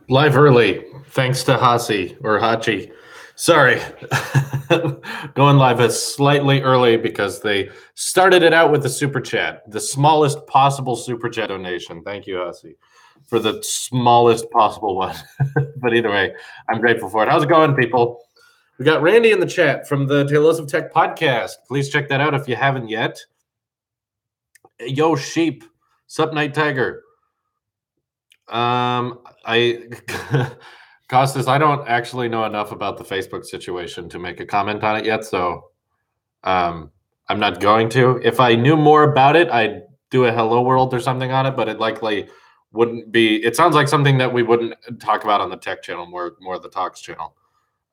Live early, thanks to Hasi or Hachi. Sorry, going live is slightly early because they started it out with the super chat, the smallest possible super chat donation. Thank you, Hasi, for the smallest possible one. But either way, I'm grateful for it. How's it going, people? We got Randy in the chat from the Tailosive Tech podcast. Please check that out if you haven't yet. Yo, sheep, sup, night tiger. I Costas, I don't actually know enough about the Facebook situation to make a comment on it yet, so I'm not going to. If I knew more about it, I'd do a hello world or something on it, but it likely wouldn't be. It sounds like something that we wouldn't talk about on the tech channel, more the talks channel,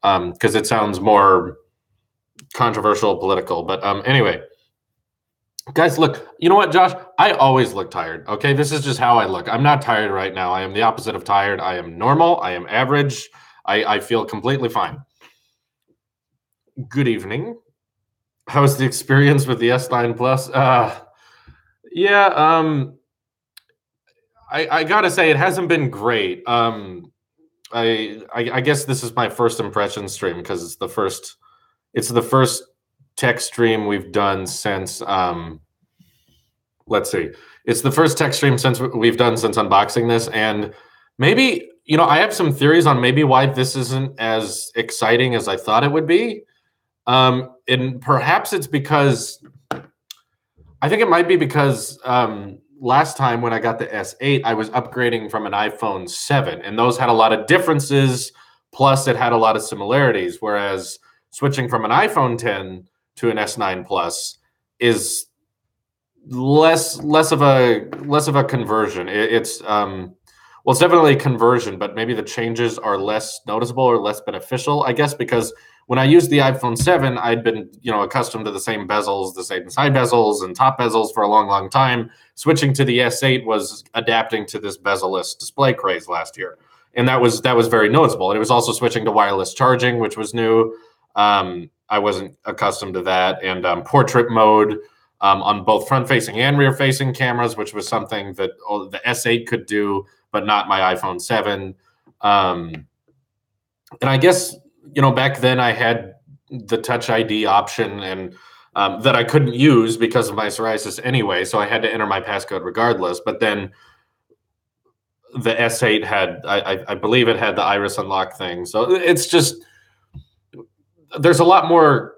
because it sounds more controversial, political. But anyway. Guys, look, you know what, Josh? I always look tired. Okay, this is just how I look. I'm not tired right now. I am the opposite of tired. I am normal. I am average. I feel completely fine. Good evening. How's the experience with the S9 Plus? Yeah, I gotta say it hasn't been great. I guess this is my first impression stream because it's the first tech stream we've done since let's see. It's the first tech stream since we've done since unboxing this, and maybe I have some theories on maybe why this isn't as exciting as I thought it would be. And perhaps it's because I think it might be because last time when I got the S8, I was upgrading from an iPhone 7, and those had a lot of differences. Plus, it had a lot of similarities. Whereas switching from an iPhone 10 to an S9 Plus is less of a conversion. It's well, it's definitely a conversion, but maybe the changes are less noticeable or less beneficial, I guess, because when I used the iPhone 7, I'd been accustomed to the same bezels, the same side bezels and top bezels for a long time. Switching to the S8 was adapting to this bezel-less display craze last year, and that was very noticeable. And it was also switching to wireless charging, which was new. I wasn't accustomed to that, and portrait mode on both front-facing and rear-facing cameras, which was something that the S8 could do, but not my iPhone 7. And I guess, back then I had the Touch ID option and that I couldn't use because of my psoriasis anyway, so I had to enter my passcode regardless. But then the S8 had, I believe it had the iris unlock thing. So it's just, there's a lot more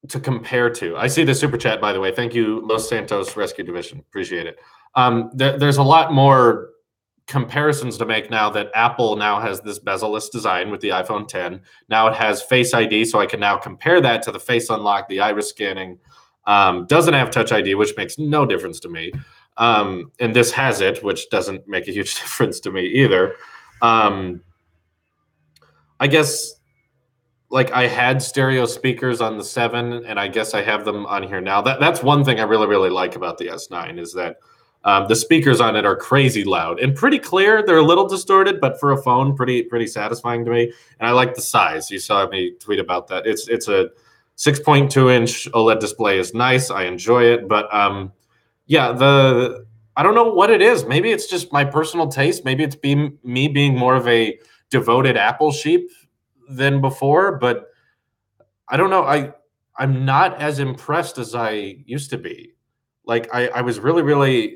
to compare to. I see the super chat, by the way. Thank you, Los Santos Rescue Division. Appreciate it. There's a lot more comparisons to make now that Apple now has this bezel-less design with the iPhone 10. Now it has Face ID, so I can now compare that to the face unlock, the iris scanning. Doesn't have Touch ID, which makes no difference to me. And this has it, which doesn't make a huge difference to me either. I guess like I had stereo speakers on the 7, and I guess I have them on here now. That's one thing I really like about the S9 is that the speakers on it are crazy loud and pretty clear. They're a little distorted, but for a phone, pretty satisfying to me. And I like the size. You saw me tweet about that. It's a 6.2-inch OLED display is nice. I enjoy it, but yeah, I don't know what it is. Maybe it's just my personal taste. Maybe it's me being more of a devoted Apple sheep than before, but I don't know. I'm not as impressed as I used to be. Like I was really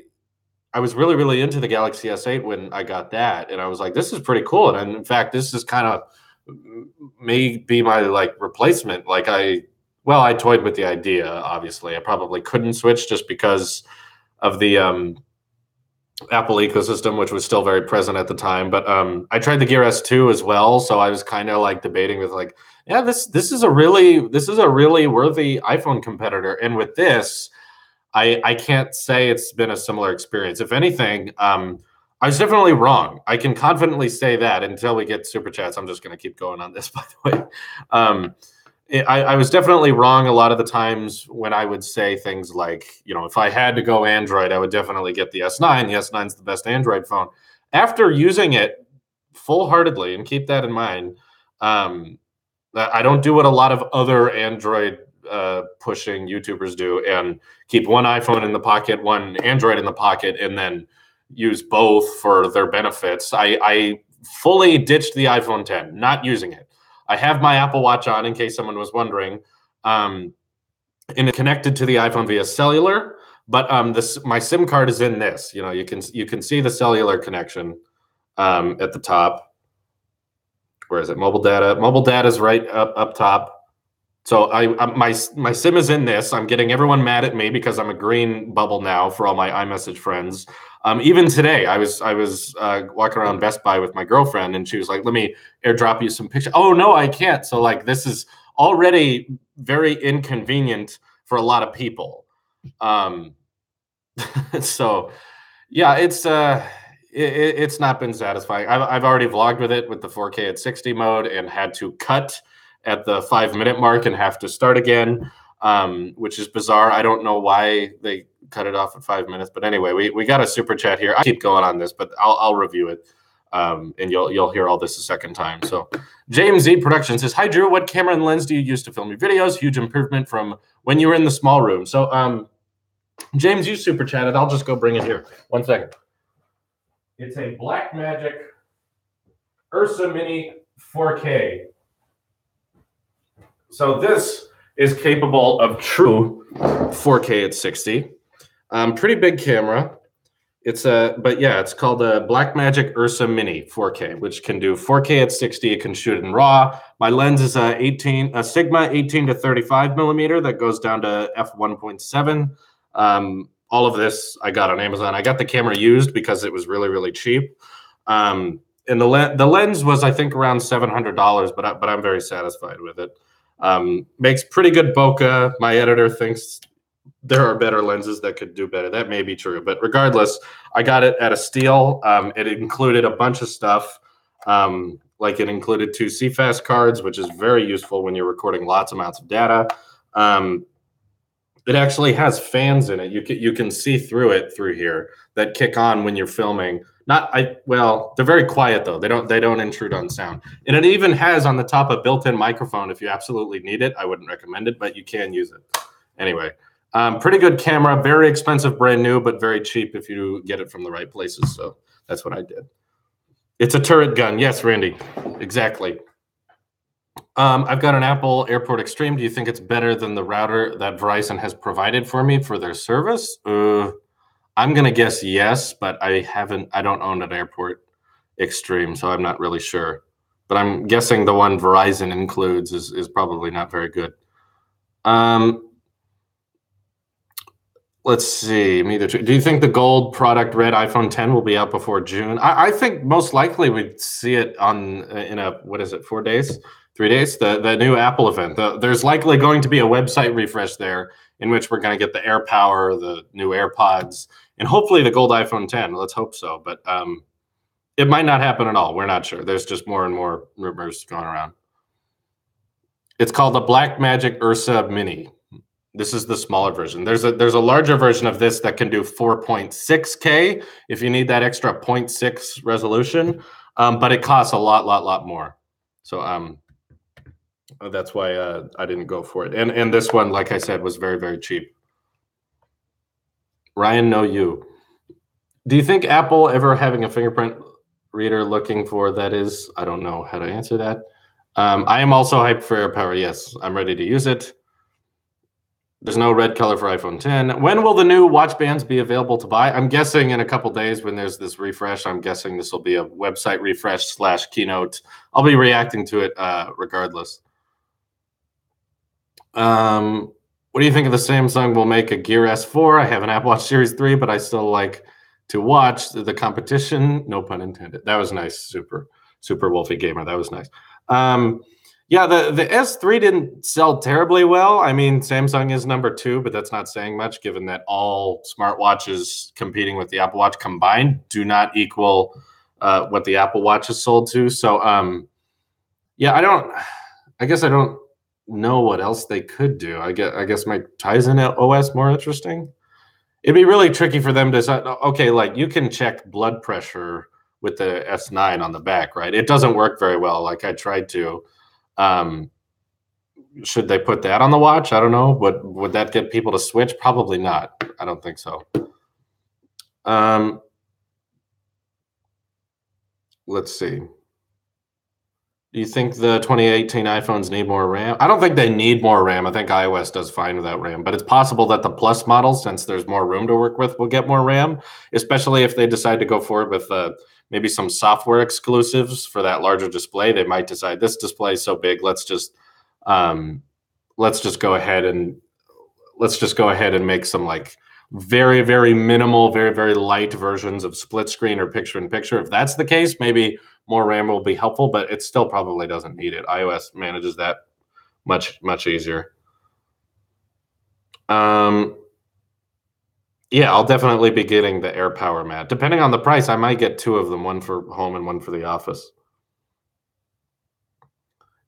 into the Galaxy S8 when I got that, and I was like, this is pretty cool. And in fact, this is kind of may be my like replacement. Like I toyed with the idea. Obviously, I probably couldn't switch just because of the Apple ecosystem, which was still very present at the time. But I tried the Gear S2 as well, so I was kind of like debating with like, yeah, this is a really worthy iPhone competitor. And with this, I can't say it's been a similar experience. If anything, I was definitely wrong. I can confidently say that until we get super chats. I'm just going to keep going on this, by the way. I was definitely wrong a lot of the times when I would say things like, if I had to go Android, I would definitely get the S9. The S9 is the best Android phone. After using it full-heartedly, and keep that in mind, I don't do what a lot of other Android pushing YouTubers do and keep one iPhone in the pocket, one Android in the pocket, and then use both for their benefits. I fully ditched the iPhone 10, not using it. I have my Apple Watch on in case someone was wondering, and it's connected to the iPhone via cellular. But my SIM card is in this. You know, you can see the cellular connection at the top. Where is it? Mobile data. Mobile data is right up top. So my SIM is in this. I'm getting everyone mad at me because I'm a green bubble now for all my iMessage friends. Even today, I was walking around Best Buy with my girlfriend, and she was like, "Let me airdrop you some pictures." Oh no, I can't. So like, this is already very inconvenient for a lot of people. So yeah, it's not been satisfying. I've already vlogged with it with the 4K at 60 mode and had to cut at the 5-minute mark and have to start again, which is bizarre. I don't know why they cut it off at 5 minutes, but anyway, we got a super chat here. I keep going on this, but I'll review it, and you'll hear all this a second time. So James Z Productions says, "Hi Drew, what camera and lens do you use to film your videos? Huge improvement from when you were in the small room." So James, you super chatted. I'll just go bring it here. 1 second. It's a Blackmagic Ursa Mini 4K. So this is capable of true 4K at 60. Pretty big camera. It's called a Blackmagic Ursa Mini 4K, which can do 4K at 60. It can shoot in RAW. My lens is a Sigma 18 to 35 millimeter that goes down to f1.7. All of this I got on Amazon. I got the camera used because it was really, really cheap. And the lens was, I think, around $700, but I'm very satisfied with it. Makes pretty good bokeh. My editor thinks there are better lenses that could do better. That may be true, but regardless, I got it at a steal. It included a bunch of stuff. Like it included 2 CFast cards, which is very useful when you're recording lots amounts of data. It actually has fans in it. You can see through it through here that kick on when you're filming. They're very quiet though. They don't intrude on sound. And it even has on the top a built-in microphone if you absolutely need it. I wouldn't recommend it, but you can use it. Anyway, pretty good camera, very expensive brand new, but very cheap if you get it from the right places. So that's what I did. It's a turret gun. Yes, Randy, exactly. I've got an Apple Airport Extreme. Do you think it's better than the router that Verizon has provided for me for their service? I'm going to guess yes, but I don't own an Airport Extreme, so I'm not really sure. But I'm guessing the one Verizon includes is probably not very good. Let's see. Do you think the gold product red iPhone 10 will be out before June? I think most likely we'd see it in 4 days? 3 days, the new Apple event. There's likely going to be a website refresh there in which we're going to get the AirPower, the new AirPods, and hopefully the gold iPhone 10. Let's hope so. But it might not happen at all. We're not sure. There's just more and more rumors going around. It's called the Blackmagic Ursa Mini. This is the smaller version. There's a larger version of this that can do 4.6K if you need that extra 0.6 resolution, but it costs a lot more. So that's why I didn't go for it. And this one, like I said, was very, very cheap. Ryan, no you. Do you think Apple ever having a fingerprint reader looking for that is? I don't know how to answer that. I am also hyped for AirPower. Yes, I'm ready to use it. There's no red color for iPhone 10. When will the new watch bands be available to buy? I'm guessing in a couple days when there's this refresh. I'm guessing this will be a website refresh / keynote. I'll be reacting to it regardless. What do you think of the Samsung will make a Gear S4? I have an Apple Watch Series 3, but I still like to watch the competition. No pun intended. That was nice. Super Wolfie Gamer. That was nice. Yeah, the S3 didn't sell terribly well. I mean, Samsung is number 2, but that's not saying much given that all smartwatches competing with the Apple Watch combined do not equal what the Apple Watch is sold to. So, yeah, I guess I don't know what else they could do. I guess my Tizen OS more interesting. It'd be really tricky for them to say, okay, like you can check blood pressure with the S9 on the back, right? It doesn't work very well. Like I tried to. Should they put that on the watch? I don't know. Would that get people to switch? Probably not. I don't think so. let's see. Do you think the 2018 iPhones need more RAM? I don't think they need more RAM. I think iOS does fine without RAM, but it's possible that the Plus model, since there's more room to work with, will get more RAM, especially if they decide to go forward with maybe some software exclusives for that larger display. They might decide this display is so big, um, let's just go ahead and make some like very, very minimal, very, very light versions of split screen or picture in picture. If that's the case, maybe more RAM will be helpful, but it still probably doesn't need it. iOS manages that much easier. Um, yeah, I'll definitely be getting the AirPower mat. Depending on the price, I might get two of them, one for home and one for the office.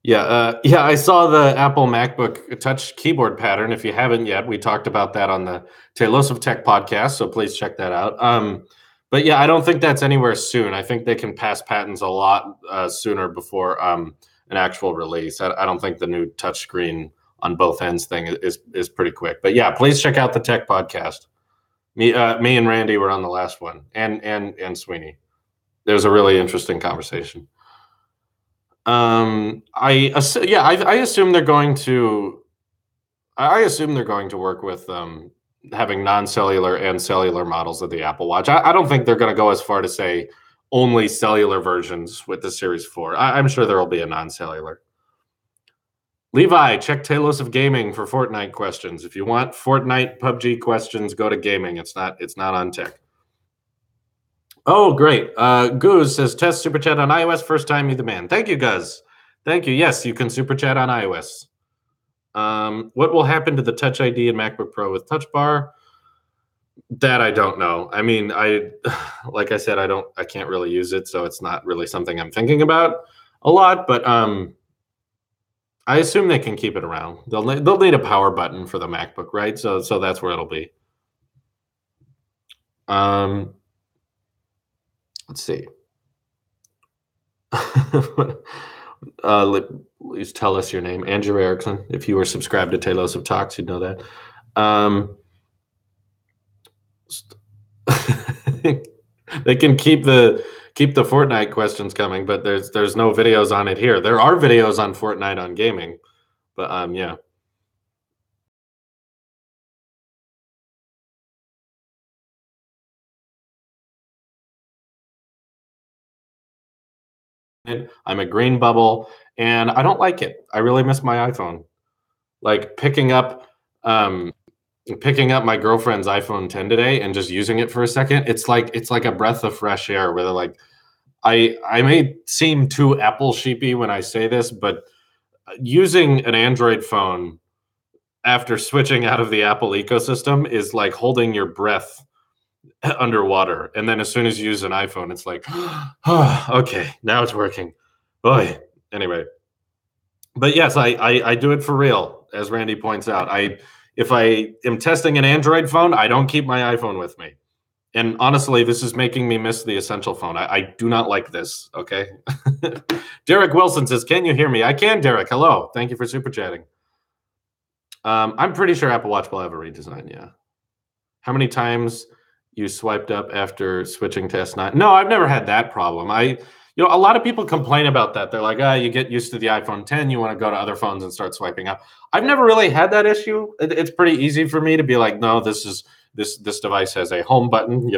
Yeah, I saw the Apple MacBook Touch keyboard pattern. If you haven't yet, we talked about that on the Tailosive Tech podcast, so please check that out. But yeah, I don't think that's anywhere soon. I think they can pass patents a lot sooner before an actual release. I don't think the new touchscreen on both ends thing is pretty quick. But yeah, please check out the Tech podcast. Me and Randy were on the last one, and Sweeney. It was a really interesting conversation. I assume they're going to. I assume they're going to work with having non-cellular and cellular models of the Apple Watch. I don't think they're going to go as far to say only cellular versions with the Series 4. I'm sure there will be a non-cellular. Levi, check Tailosive Gaming for Fortnite questions. If you want Fortnite PUBG questions, go to gaming. It's not on tech. Oh, great. Goose says, test Super Chat on iOS. First time, you the man. Thank you, Guz. Thank you. Yes, you can Super Chat on iOS. What will happen to the Touch ID in MacBook Pro with Touch Bar? That I don't know. I mean, like I said, I can't really use it, so it's not really something I'm thinking about a lot, but I assume they can keep it around. They'll need a power button for the MacBook, right? So that's where it'll be. Let's see. Please tell us your name, Andrew Erickson. If you were subscribed to Tailosive Talks, you'd know that. They can keep the Fortnite questions coming, but there's no videos on it here. There are videos on Fortnite on gaming, but yeah. I'm a green bubble, and I don't like it. I really miss my iPhone. Like picking up my girlfriend's iPhone 10 today and just using it for a second. It's like a breath of fresh air. Where they're like, I may seem too Apple sheepy when I say this, but using an Android phone after switching out of the Apple ecosystem is like holding your breath underwater. And then as soon as you use an iPhone, it's like, oh, okay, now it's working. Boy. Anyway. But yes, I do it for real, as Randy points out. If I am testing an Android phone, I don't keep my iPhone with me. And honestly, this is making me miss the Essential phone. I do not like this, okay? Derek Wilson says, can you hear me? I can, Derek. Hello. Thank you for super chatting. I'm pretty sure Apple Watch will have a redesign, yeah. How many times you swiped up after switching to S9? No, I've never had that problem. A lot of people complain about that. They're like, you get used to the iPhone 10, you want to go to other phones and start swiping up. I've never really had that issue. It's pretty easy for me to be like, no, this device has a home button,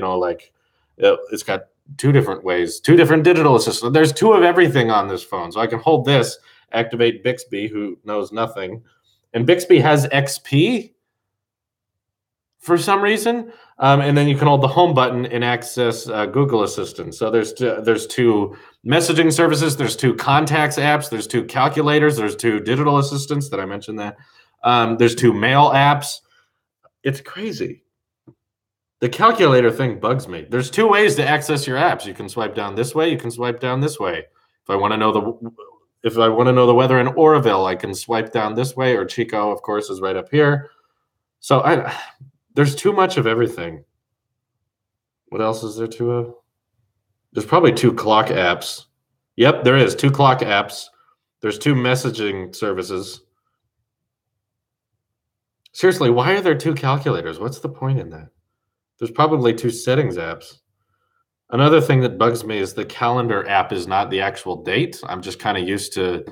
it's got two different ways, two different digital assistants. There's two of everything on this phone. So I can hold this, activate Bixby, who knows nothing. And Bixby has XP for some reason. And then you can hold the home button and access Google Assistant. So there's two messaging services, there's two contacts apps, there's two calculators, there's two digital assistants. Did I mention that? There's two mail apps. It's crazy. The calculator thing bugs me. There's two ways to access your apps. You can swipe down this way. You can swipe down this way. If I want to know the weather in Oroville, I can swipe down this way. Or Chico, of course, is right up here. So there's too much of everything. What else is there two of? There's probably two clock apps. Yep, there is two clock apps. There's two messaging services. Seriously, why are there two calculators? What's the point in that? There's probably two settings apps. Another thing that bugs me is the calendar app is not the actual date. I'm just kind of used to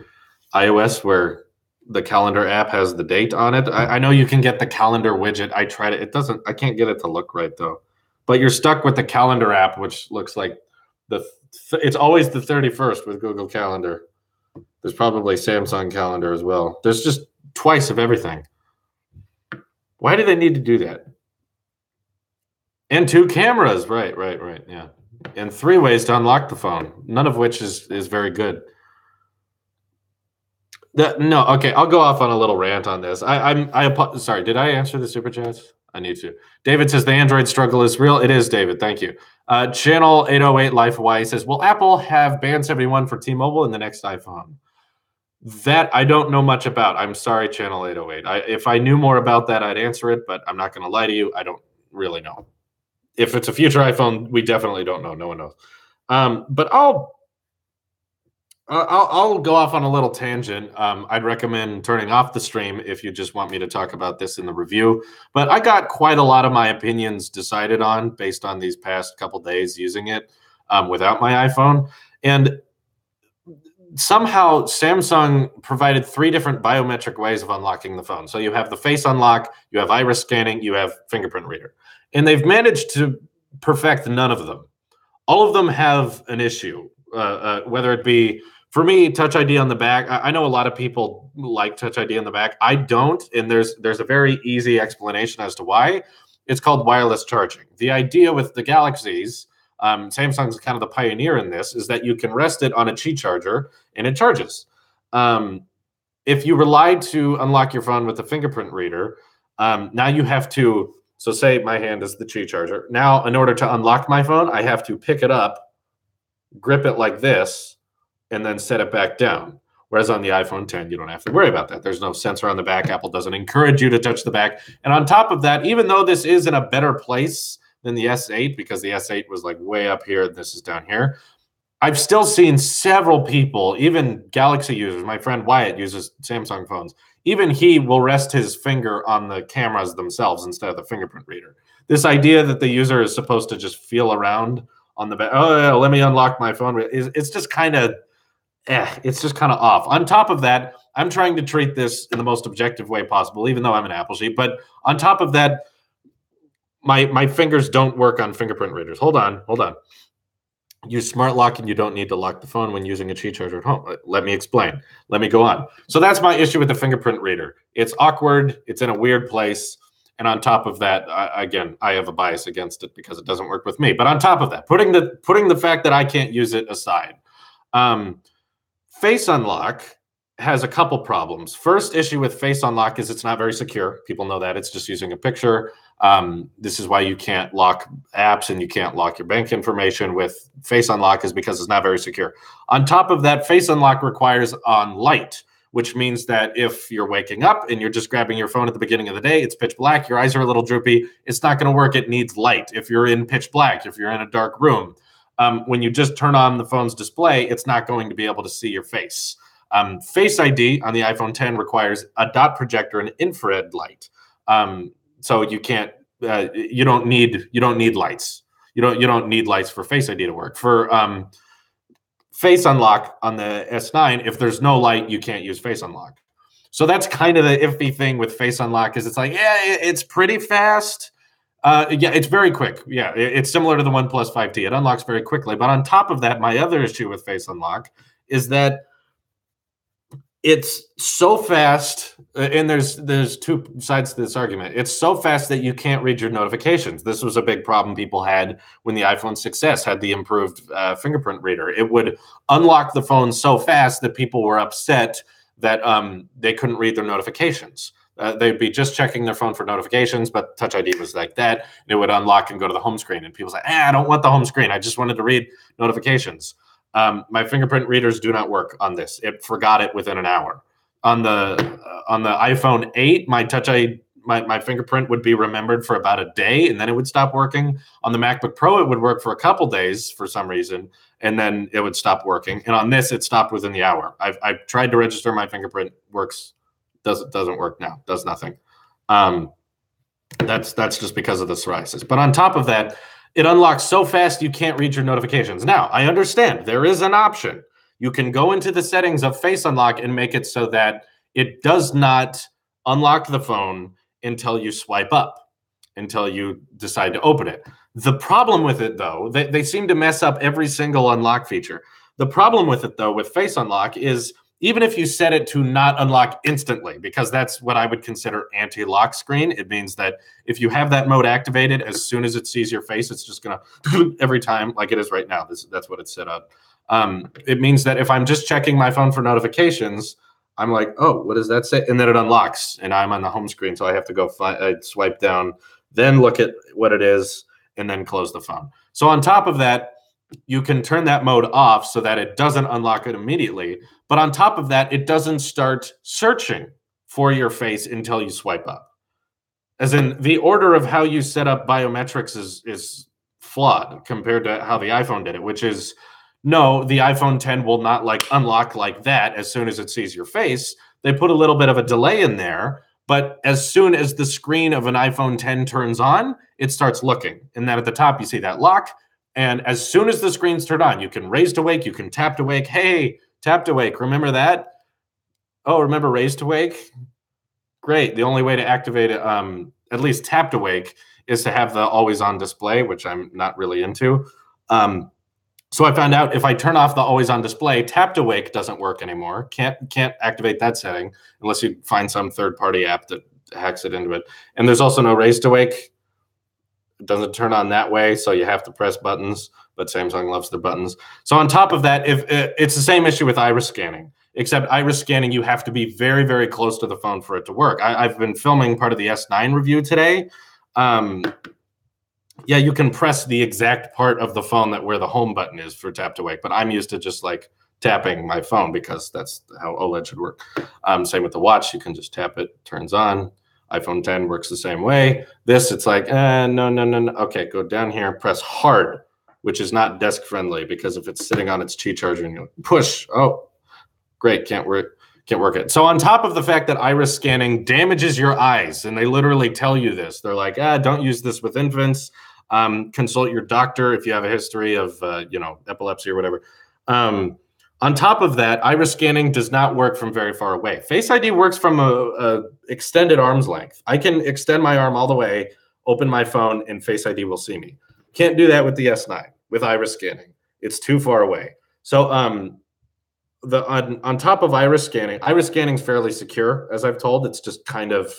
iOS where the calendar app has the date on it. I know you can get the calendar widget. I tried it. It doesn't, I can't get it to look right though. But you're stuck with the calendar app, which looks like it's always the 31st with Google Calendar. There's probably Samsung Calendar as well. There's just twice of everything. Why do they need to do that? And two cameras, right, yeah. And three ways to unlock the phone, none of which is very good. No, okay, I'll go off on a little rant on this. Sorry, did I answer the super chats? I need to. David says the Android struggle is real. It is, David. Thank you. Channel 808 Life Hawaii says, will Apple have Band 71 for T-Mobile in the next iPhone? That I don't know much about. I'm sorry, Channel 808. If I knew more about that, I'd answer it, but I'm not going to lie to you. I don't really know. If it's a future iPhone, we definitely don't know. No one knows. But I'll go off on a little tangent. I'd recommend turning off the stream if you just want me to talk about this in the review. But I got quite a lot of my opinions decided on based on these past couple days using it without my iPhone. And somehow Samsung provided 3 different biometric ways of unlocking the phone. So you have the face unlock, you have iris scanning, you have fingerprint reader. And they've managed to perfect none of them. All of them have an issue, whether it be, for me, Touch ID on the back. I know a lot of people like Touch ID on the back. I don't, and there's a very easy explanation as to why. It's called wireless charging. The idea with the Galaxies, Samsung's kind of the pioneer in this, is that you can rest it on a Qi charger and it charges. If you rely to unlock your phone with a fingerprint reader, now you have to, so say my hand is the Qi charger. Now, in order to unlock my phone, I have to pick it up, grip it like this, and then set it back down. Whereas on the iPhone 10, you don't have to worry about that. There's no sensor on the back. Apple doesn't encourage you to touch the back. And on top of that, even though this is in a better place than the S8, because the S8 was like way up here, and this is down here, I've still seen several people, even Galaxy users. My friend Wyatt uses Samsung phones. Even he will rest his finger on the cameras themselves instead of the fingerprint reader. This idea that the user is supposed to just feel around on the back, oh, yeah, let me unlock my phone. It's just kind of, it's just kind of off. On top of that, I'm trying to treat this in the most objective way possible, even though I'm an Apple sheep. But on top of that, my fingers don't work on fingerprint readers. Hold on. Use smart lock and you don't need to lock the phone when using a Qi charger at home. Let me explain. Let me go on. So that's my issue with the fingerprint reader. It's awkward. It's in a weird place. And on top of that, again, I have a bias against it because it doesn't work with me. But on top of that, putting the fact that I can't use it aside, Face Unlock has a couple problems. First issue with Face Unlock is it's not very secure. People know that. It's just using a picture. This is why you can't lock apps and you can't lock your bank information with Face Unlock, is because it's not very secure. On top of that, Face Unlock requires on light, which means that if you're waking up and you're just grabbing your phone at the beginning of the day, it's pitch black, your eyes are a little droopy, it's not going to work. It needs light. If you're in pitch black, if you're in a dark room, when you just turn on the phone's display, it's not going to be able to see your face. Face ID on the iPhone 10 requires a dot projector and infrared light. So you can't, you don't need lights. You don't need lights for Face ID to work. For Face Unlock on the S9, if there's no light, you can't use Face Unlock. So that's kind of the iffy thing with Face Unlock, is it's like, yeah, it's pretty fast. Yeah, it's very quick. Yeah, it's similar to the OnePlus 5T. It unlocks very quickly. But on top of that, my other issue with Face Unlock is that it's so fast, and there's two sides to this argument. It's so fast that you can't read your notifications. This was a big problem people had when the iPhone 6s had the improved fingerprint reader. It would unlock the phone so fast that people were upset that they couldn't read their notifications. They'd be just checking their phone for notifications, but Touch ID was like that. And it would unlock and go to the home screen. And people say, I don't want the home screen. I just wanted to read notifications. My fingerprint readers do not work on this. It forgot it within an hour. On the iPhone 8, my Touch ID, my fingerprint would be remembered for about a day, and then it would stop working. On the MacBook Pro, it would work for a couple days for some reason, and then it would stop working. And on this, it stopped within the hour. I've tried to register my fingerprint, doesn't work now, does nothing. That's just because of the psoriasis. But on top of that, it unlocks so fast you can't read your notifications. Now, I understand there is an option. You can go into the settings of Face Unlock and make it so that it does not unlock the phone until you swipe up, until you decide to open it. The problem with it, though, they seem to mess up every single unlock feature. The problem with it, though, with Face Unlock is even if you set it to not unlock instantly, because that's what I would consider anti-lock screen. It means that if you have that mode activated, as soon as it sees your face, it's just going to, every time, like it is right now, that's what it's set up. It means that if I'm just checking my phone for notifications, I'm like, oh, what does that say? And then it unlocks, and I'm on the home screen, so I have to go swipe down, then look at what it is, and then close the phone. So on top of that, you can turn that mode off so that it doesn't unlock it immediately. But on top of that, it doesn't start searching for your face until you swipe up. As in, the order of how you set up biometrics is flawed compared to how the iPhone did it, which is, no, the iPhone 10 will not like unlock like that as soon as it sees your face. They put a little bit of a delay in there, but as soon as the screen of an iPhone 10 turns on, it starts looking. And then at the top, you see that lock. And as soon as the screen's turned on, you can raise to wake, you can tap to wake. Hey, tap to wake, remember that? Oh, remember raise to wake? Great. The only way to activate it, at least tap to wake, is to have the always on display, which I'm not really into. So I found out if I turn off the always on display, tap to wake doesn't work anymore. Can't activate that setting unless you find some third-party app that hacks it into it. And there's also no raise to wake. It doesn't turn on that way, so you have to press buttons, but Samsung loves their buttons. So on top of that, if it's the same issue with iris scanning, except iris scanning, you have to be very, very close to the phone for it to work. I've been filming part of the S9 review today. Yeah, you can press the exact part of the phone where the home button is for tap to wake, but I'm used to just like tapping my phone because that's how OLED should work. Same with the watch, you can just tap it, turns on. iPhone 10 works the same way. This, it's like, no. Okay, go down here, press hard, which is not desk friendly because if it's sitting on its Qi charger and you push, oh, great, can't work it. So on top of the fact that iris scanning damages your eyes, and they literally tell you this, they're like, don't use this with infants. Consult your doctor if you have a history of, epilepsy or whatever. On top of that, iris scanning does not work from very far away. Face ID works from a extended arm's length. I can extend my arm all the way, open my phone, and Face ID will see me. Can't do that with the S9 with iris scanning. It's too far away. So on top of iris scanning is fairly secure, as I've told. It's just kind of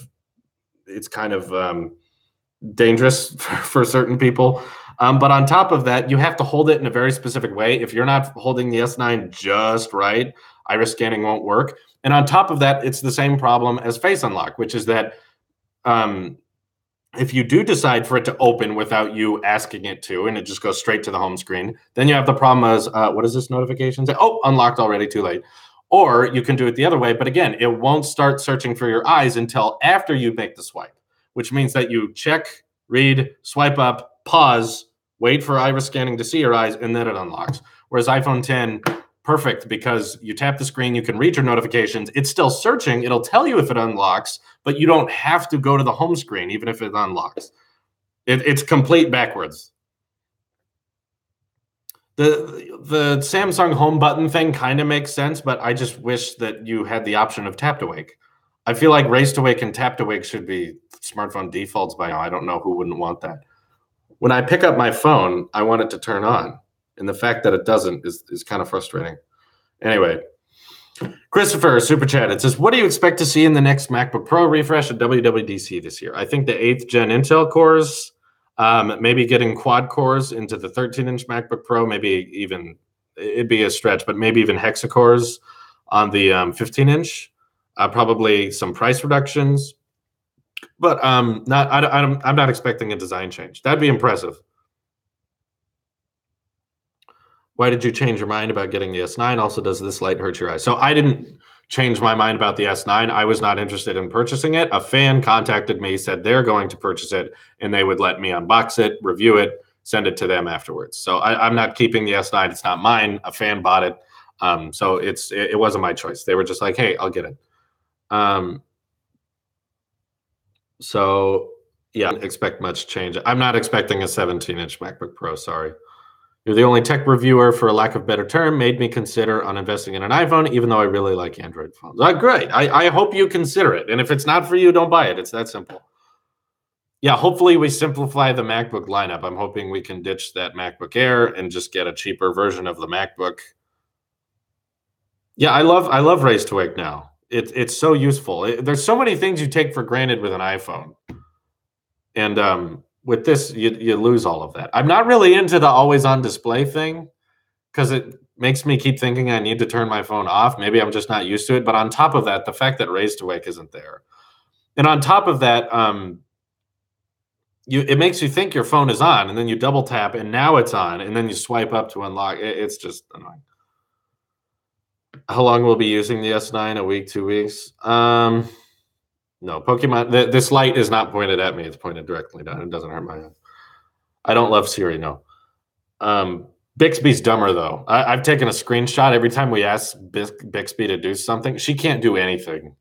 dangerous for certain people. But on top of that, you have to hold it in a very specific way. If you're not holding the S9 just right, iris scanning won't work. And on top of that, it's the same problem as Face Unlock, which is that if you do decide for it to open without you asking it to, and it just goes straight to the home screen, then you have the problem as, what is this notification say? Oh, unlocked already, too late. Or you can do it the other way. But again, it won't start searching for your eyes until after you make the swipe, which means that you check, read, swipe up, pause, wait for iris scanning to see your eyes, and then it unlocks. Whereas iPhone 10, perfect, because you tap the screen, you can read your notifications. It's still searching. It'll tell you if it unlocks, but you don't have to go to the home screen, even if it unlocks. It's complete backwards. The Samsung home button thing kind of makes sense, but I just wish that you had the option of tap to wake. I feel like raise to wake and tap to wake should be smartphone defaults by now. I don't know who wouldn't want that. When I pick up my phone, I want it to turn on. And the fact that it doesn't is kind of frustrating. Anyway, Christopher, Super Chat, it says, what do you expect to see in the next MacBook Pro refresh at WWDC this year? I think the 8th gen Intel cores, maybe getting quad cores into the 13-inch MacBook Pro, maybe even, it'd be a stretch, but maybe even hexa-cores on the 15-inch. Probably some price reductions. But I'm not expecting a design change. That'd be impressive. Why did you change your mind about getting the S9? Also, does this light hurt your eyes? So I didn't change my mind about the S9. I was not interested in purchasing it. A fan contacted me, said they're going to purchase it, and they would let me unbox it, review it, send it to them afterwards. So I'm not keeping the S9. It's not mine. A fan bought it. So it wasn't my choice. They were just like, hey, I'll get it. So Yeah, I don't expect much change. I'm not expecting a 17-inch MacBook Pro, sorry. You're the only tech reviewer, for a lack of better term, made me consider on investing in an iPhone, even though I really like Android phones. Great. I hope you consider it. And if it's not for you, don't buy it. It's that simple. Yeah, hopefully we simplify the MacBook lineup. I'm hoping we can ditch that MacBook Air and just get a cheaper version of the MacBook. Yeah, I love Raise to Wake now. It's so useful. There's so many things you take for granted with an iPhone. And with this, you lose all of that. I'm not really into the always on display thing because it makes me keep thinking I need to turn my phone off. Maybe I'm just not used to it. But on top of that, the fact that Raise to Wake isn't there. And on top of that, it makes you think your phone is on, and then you double tap, and now it's on, and then you swipe up to unlock. It's just annoying. How long will be using the S9? A week, 2 weeks? No, Pokemon. This light is not pointed at me. It's pointed directly down. It doesn't hurt my eyes. I don't love Siri. No. Bixby's dumber though. I've taken a screenshot every time we ask Bixby to do something. She can't do anything.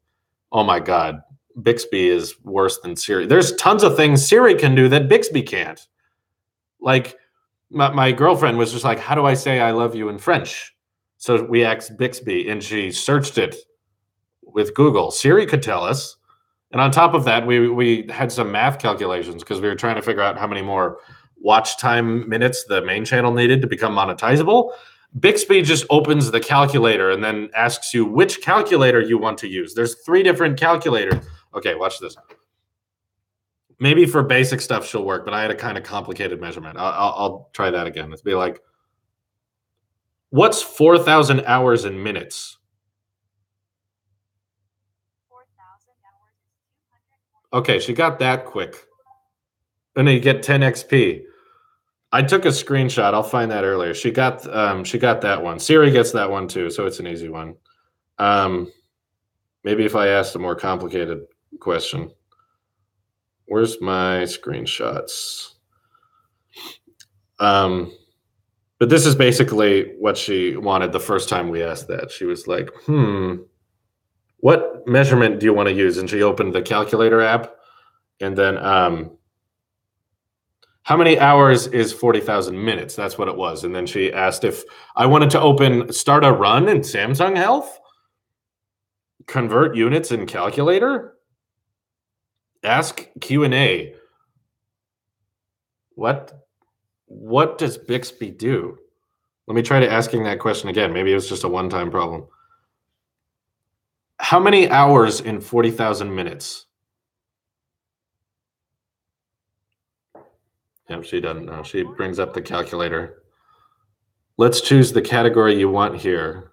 Oh my God. Bixby is worse than Siri. There's tons of things Siri can do that Bixby can't. Like my girlfriend was just like, how do I say I love you in French? So we asked Bixby and she searched it with Google. Siri could tell us. And on top of that, we had some math calculations because we were trying to figure out how many more watch time minutes the main channel needed to become monetizable. Bixby just opens the calculator and then asks you which calculator you want to use. There's 3 different calculators. Okay, watch this. Maybe for basic stuff she'll work, but I had a kind of complicated measurement. I'll try that again. Let's be like, what's 4,000 hours in minutes? Okay, she got that quick. And then you get 10 XP. I took a screenshot. I'll find that earlier. She got that one. Siri gets that one too, so it's an easy one. Maybe if I asked a more complicated question. Where's my screenshots? But this is basically what she wanted the first time we asked that. She was like, what measurement do you want to use? And she opened the calculator app. And then how many hours is 40,000 minutes? That's what it was. And then she asked if I wanted to start a run in Samsung Health, convert units in calculator, ask Q&A. What does Bixby do? Let me try to asking that question again. Maybe it was just a one-time problem. How many hours in 40,000 minutes? Yep, she doesn't know. She brings up the calculator. Let's choose the category you want here.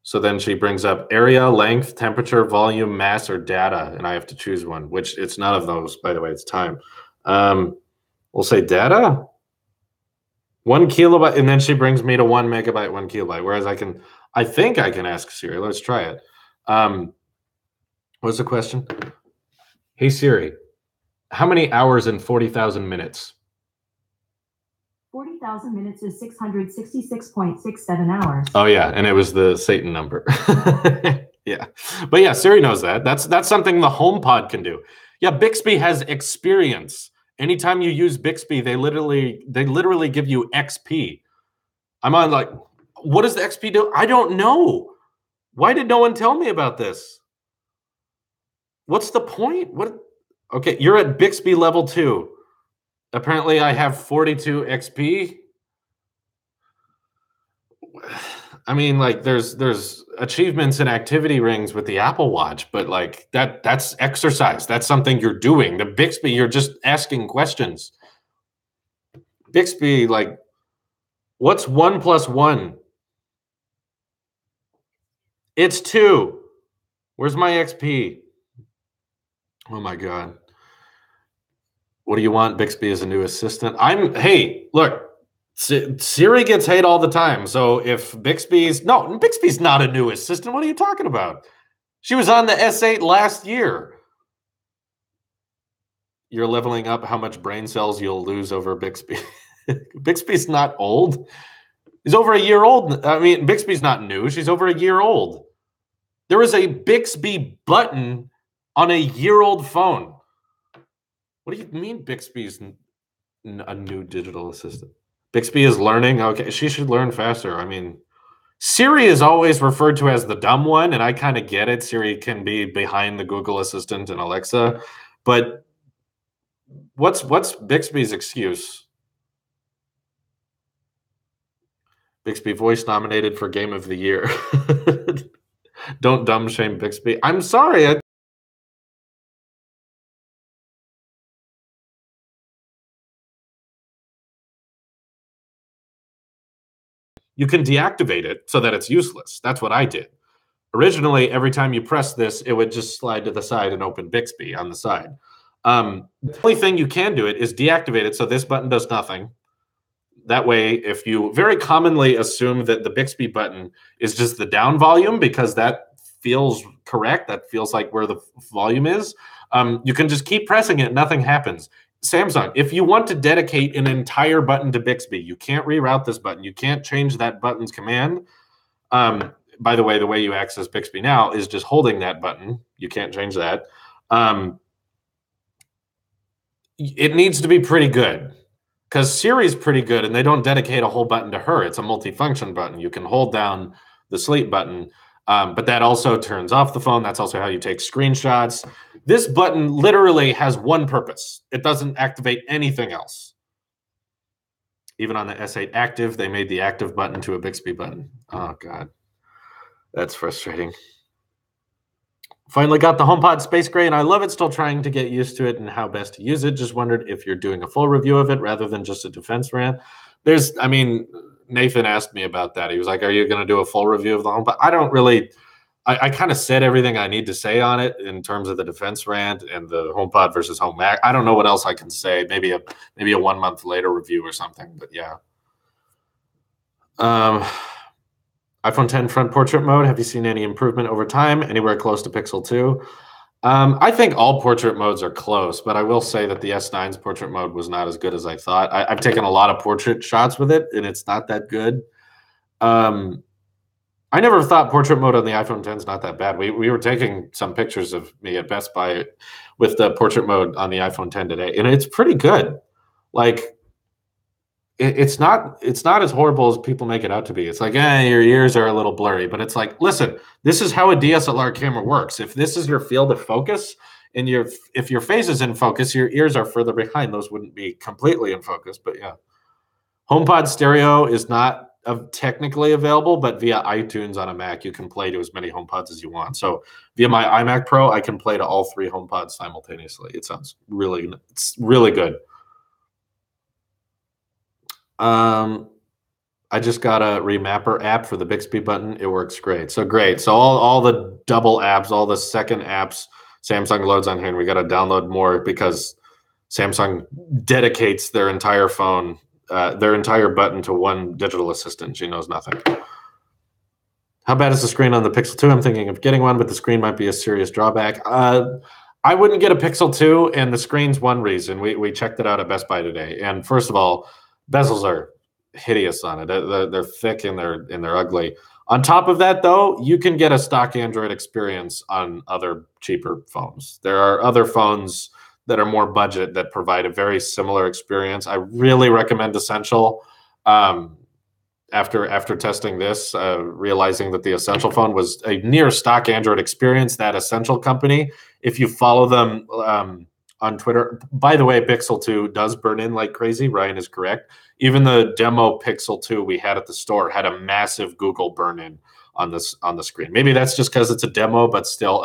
So then she brings up area, length, temperature, volume, mass, or data, and I have to choose one, which it's none of those, by the way, it's time. We'll say data, 1 kilobyte, and then she brings me to 1 megabyte, 1 kilobyte, whereas I think I can ask Siri. Let's try it. What's the question? Hey, Siri, how many hours in 40,000 minutes? 40,000 minutes is 666.67 hours. Oh, yeah, and it was the Satan number. Yeah, but yeah, Siri knows that. That's something the HomePod can do. Yeah, Bixby has experience. Anytime you use Bixby, they literally give you XP. I'm on like, what does the XP do? I don't know. Why did no one tell me about this? What's the point? What? Okay, you're at Bixby level 2. Apparently, I have 42 XP. I mean, like, there's achievements and activity rings with the Apple Watch, but like that's exercise. That's something you're doing. The Bixby, you're just asking questions. Bixby, like, what's 1 + 1? It's 2. Where's my XP? Oh my God. What do you want, Bixby, as a new assistant? Hey, look, Siri gets hate all the time. So if Bixby's not a new assistant. What are you talking about? She was on the S8 last year. You're leveling up how much brain cells you'll lose over Bixby. Bixby's not old. He's over a year old. I mean, Bixby's not new. She's over a year old. There is a Bixby button on a year-old phone. What do you mean Bixby's a new digital assistant? Bixby is learning. Okay, she should learn faster. I mean, Siri is always referred to as the dumb one, and I kind of get it. Siri can be behind the Google Assistant and Alexa, but what's Bixby's excuse? Bixby voice nominated for Game of the Year. Don't dumb shame Bixby. I'm sorry. You can deactivate it so that it's useless. That's what I did. Originally, every time you press this, it would just slide to the side and open Bixby on the side. The only thing you can do it is deactivate it so this button does nothing. That way, if you very commonly assume that the Bixby button is just the down volume because that feels correct, that feels like where the volume is, you can just keep pressing it, nothing happens. Samsung, if you want to dedicate an entire button to Bixby, you can't reroute this button. You can't change that button's command. By the way you access Bixby now is just holding that button. You can't change that. It needs to be pretty good because Siri's pretty good and they don't dedicate a whole button to her. It's a multifunction button. You can hold down the sleep button, but that also turns off the phone. That's also how you take screenshots. This button literally has one purpose. It doesn't activate anything else. Even on the S8 Active, they made the active button to a Bixby button. Oh, God. That's frustrating. Finally got the HomePod Space Gray, and I love it. Still trying to get used to it and how best to use it. Just wondered if you're doing a full review of it rather than just a defense rant. Nathan asked me about that. He was like, are you going to do a full review of the HomePod? I don't really... I kind of said everything I need to say on it in terms of the defense rant and the HomePod versus Home Mac. I don't know what else I can say. Maybe a 1 month later review or something. But yeah. iPhone 10 front portrait mode. Have you seen any improvement over time? Anywhere close to Pixel 2? I think all portrait modes are close, but I will say that the S9's portrait mode was not as good as I thought. I've taken a lot of portrait shots with it, and it's not that good. I never thought portrait mode on the iPhone 10 is not that bad. We were taking some pictures of me at Best Buy with the portrait mode on the iPhone 10 today, and it's pretty good. Like, it's not as horrible as people make it out to be. It's like, your ears are a little blurry, but it's like, listen, this is how a DSLR camera works. If this is your field of focus, and if your face is in focus, your ears are further behind. Those wouldn't be completely in focus, but yeah. HomePod stereo is not technically available, but via iTunes on a Mac, you can play to as many HomePods as you want. So via my iMac Pro, I can play to all 3 HomePods simultaneously. It sounds it's really good. I just got a Remapper app for the Bixby button. It works great. So great. So all the double apps, all the second apps Samsung loads on here, and we got to download more because Samsung dedicates their entire phone, their entire button to one digital assistant. She knows nothing. How bad is the screen on the Pixel 2? I'm thinking of getting one, but the screen might be a serious drawback. I wouldn't get a Pixel 2, and the screen's one reason. We checked it out at Best Buy today. And first of all, bezels are hideous on it. They're thick and they're ugly. On top of that, though, you can get a stock Android experience on other cheaper phones. There are other phones that are more budget that provide a very similar experience. I really recommend Essential. After testing this, realizing that the Essential phone was a near stock Android experience, that Essential company, if you follow them on Twitter, by the way, Pixel 2 does burn in like crazy. Ryan is correct. Even the demo Pixel 2 we had at the store had a massive Google burn-in on the screen. Maybe that's just because it's a demo, but still,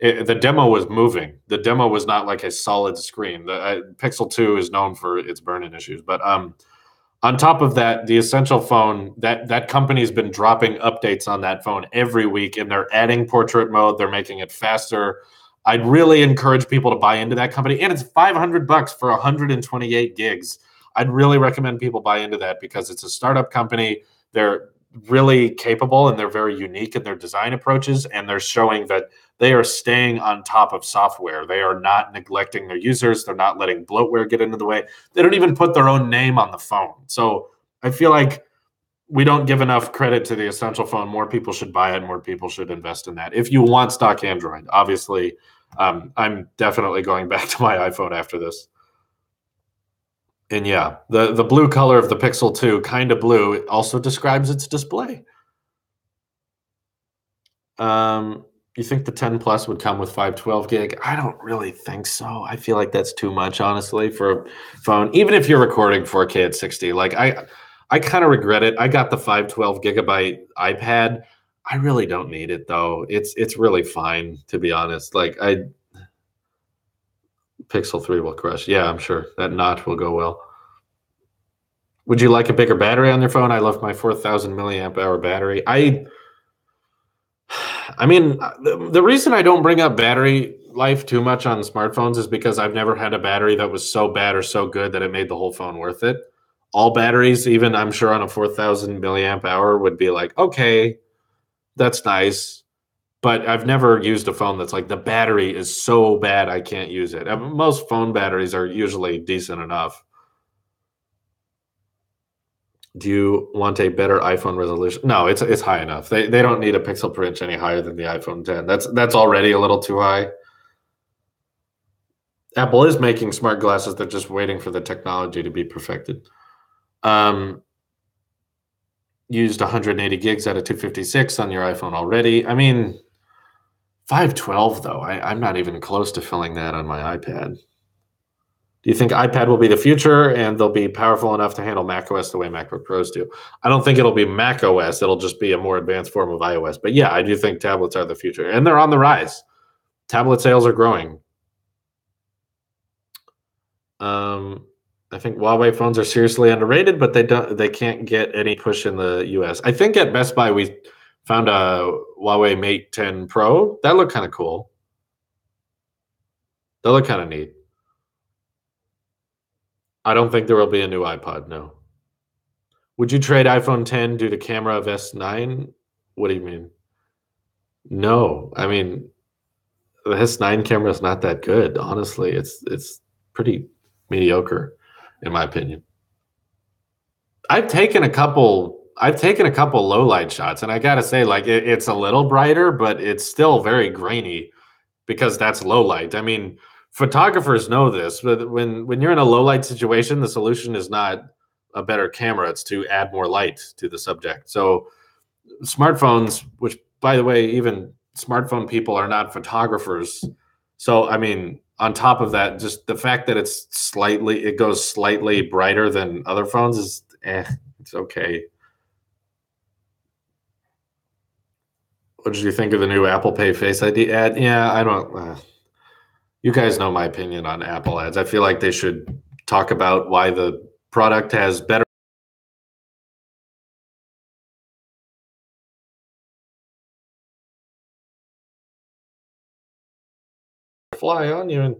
the demo was moving. The demo was not like a solid screen. The Pixel 2 is known for its burn-in issues, but on top of that, the Essential phone, that company's been dropping updates on that phone every week, and they're adding portrait mode. They're making it faster. I'd really encourage people to buy into that company, and it's $500 for 128 gigs. I'd really recommend people buy into that because it's a startup company. They're really capable and they're very unique in their design approaches, and they're showing that they are staying on top of software. They are not neglecting their users. They're not letting bloatware get into the way. They don't even put their own name on the phone. So I feel like we don't give enough credit to the Essential phone. More people should buy it. More people should invest in that. If you want stock Android, obviously I'm definitely going back to my iPhone after this. And yeah, the blue color of the Pixel 2, kind of blue, it also describes its display. You think the 10 Plus would come with 512 gig? I don't really think so. I feel like that's too much, honestly, for a phone. Even if you're recording 4K at 60, like I kind of regret it. I got the 512 gigabyte iPad. I really don't need it though. It's really fine, to be honest. Like Pixel 3 will crush. Yeah, I'm sure that notch will go well. Would you like a bigger battery on your phone? I love my 4,000 milliamp hour battery. I mean, the reason I don't bring up battery life too much on smartphones is because I've never had a battery that was so bad or so good that it made the whole phone worth it. All batteries, even I'm sure on a 4,000 milliamp hour, would be like, okay, that's nice. But I've never used a phone that's like the battery is so bad I can't use it. Most phone batteries are usually decent enough. Do you want a better iPhone resolution? No, it's high enough. They don't need a pixel per inch any higher than the iPhone 10. That's already a little too high. Apple is making smart glasses. They're just waiting for the technology to be perfected. Used 180 gigs out of 256 on your iPhone already. I mean, 512 though. I'm not even close to filling that on my iPad. Do you think iPad will be the future and they'll be powerful enough to handle macOS the way MacBook Pros do? I don't think it'll be macOS. It'll just be a more advanced form of iOS. But yeah, I do think tablets are the future, and they're on the rise. Tablet sales are growing. I think Huawei phones are seriously underrated, but they can't get any push in the US. I think at Best Buy we found a Huawei Mate 10 Pro. That looked kind of cool. That looked kind of neat. I don't think there will be a new iPod, no. Would you trade iPhone 10 due to camera of S9? What do you mean? No. I mean, the S9 camera is not that good, honestly. It's pretty mediocre, in my opinion. I've taken a couple low light shots, and I gotta say, like it's a little brighter, but it's still very grainy because that's low light. I mean, photographers know this, but when you're in a low light situation, the solution is not a better camera; it's to add more light to the subject. So smartphones, which by the way, even smartphone people are not photographers. So I mean, on top of that, just the fact that it goes slightly brighter than other phones is it's okay. What did you think of the new Apple Pay Face ID ad? Yeah, I don't. You guys know my opinion on Apple ads. I feel like they should talk about why the product has better fly on you, and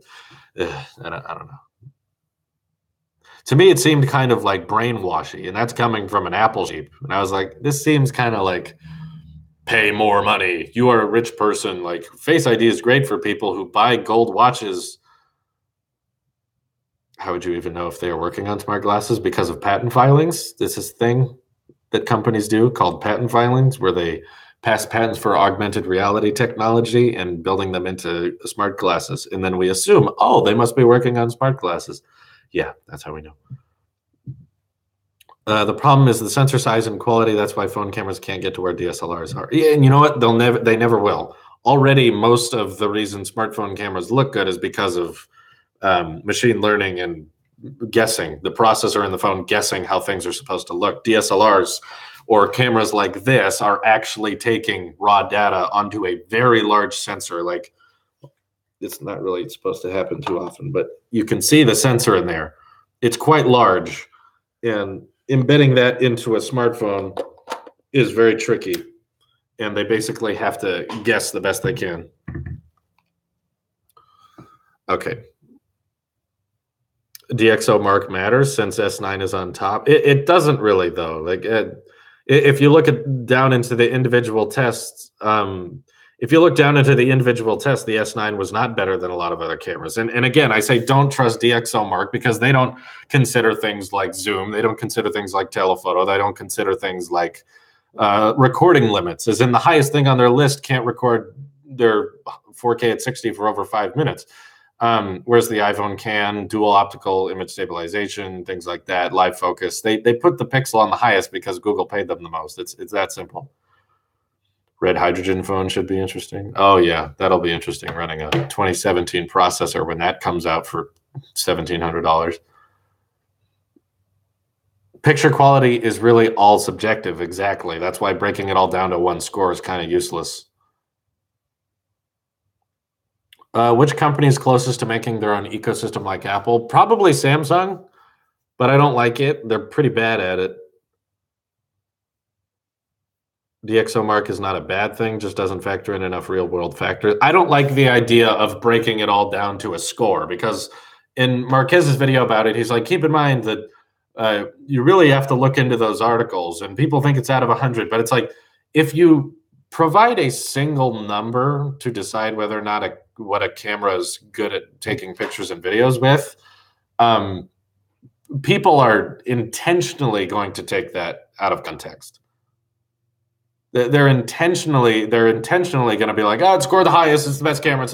I don't know. To me, it seemed kind of like brainwashy, and that's coming from an Apple sheep. And I was like, this seems kind of like pay more money. You are a rich person. Like Face ID is great for people who buy gold watches. How would you even know if they are working on smart glasses? Because of patent filings. This is a thing that companies do called patent filings, where they pass patents for augmented reality technology and building them into smart glasses. And then we assume, oh, they must be working on smart glasses. Yeah, that's how we know. The problem is the sensor size and quality. That's why phone cameras can't get to where DSLRs are. Yeah, and you know what? They never will. Already, most of the reason smartphone cameras look good is because of machine learning and guessing. The processor in the phone guessing how things are supposed to look. DSLRs or cameras like this are actually taking raw data onto a very large sensor. Like it's not really supposed to happen too often, but you can see the sensor in there. It's quite large, and embedding that into a smartphone is very tricky, and they basically have to guess the best they can. Okay. DxO mark matters since S9 is on top. It doesn't really though. Like if you look down into the individual tests, if you look down into the individual tests, the S9 was not better than a lot of other cameras. And again, I say don't trust DxOMark because they don't consider things like zoom. They don't consider things like telephoto. They don't consider things like recording limits. As in the highest thing on their list can't record their 4K at 60 for over 5 minutes. Whereas the iPhone can dual optical image stabilization, things like that, live focus. They put the Pixel on the highest because Google paid them the most. It's that simple. Red hydrogen phone should be interesting. Oh yeah, that'll be interesting. Running a 2017 processor when that comes out for $1,700. Picture quality is really all subjective. Exactly. That's why breaking it all down to one score is kind of useless. Which company is closest to making their own ecosystem like Apple? Probably Samsung, but I don't like it. They're pretty bad at it. DxO mark is not a bad thing, just doesn't factor in enough real world factors. I don't like the idea of breaking it all down to a score, because in Marquez's video about it, he's like, keep in mind that you really have to look into those articles, and people think it's out of 100, but it's like, if you provide a single number to decide whether or not what a camera is good at taking pictures and videos with, people are intentionally going to take that out of context. They're intentionally going to be like, oh, it scored the highest, it's the best camera,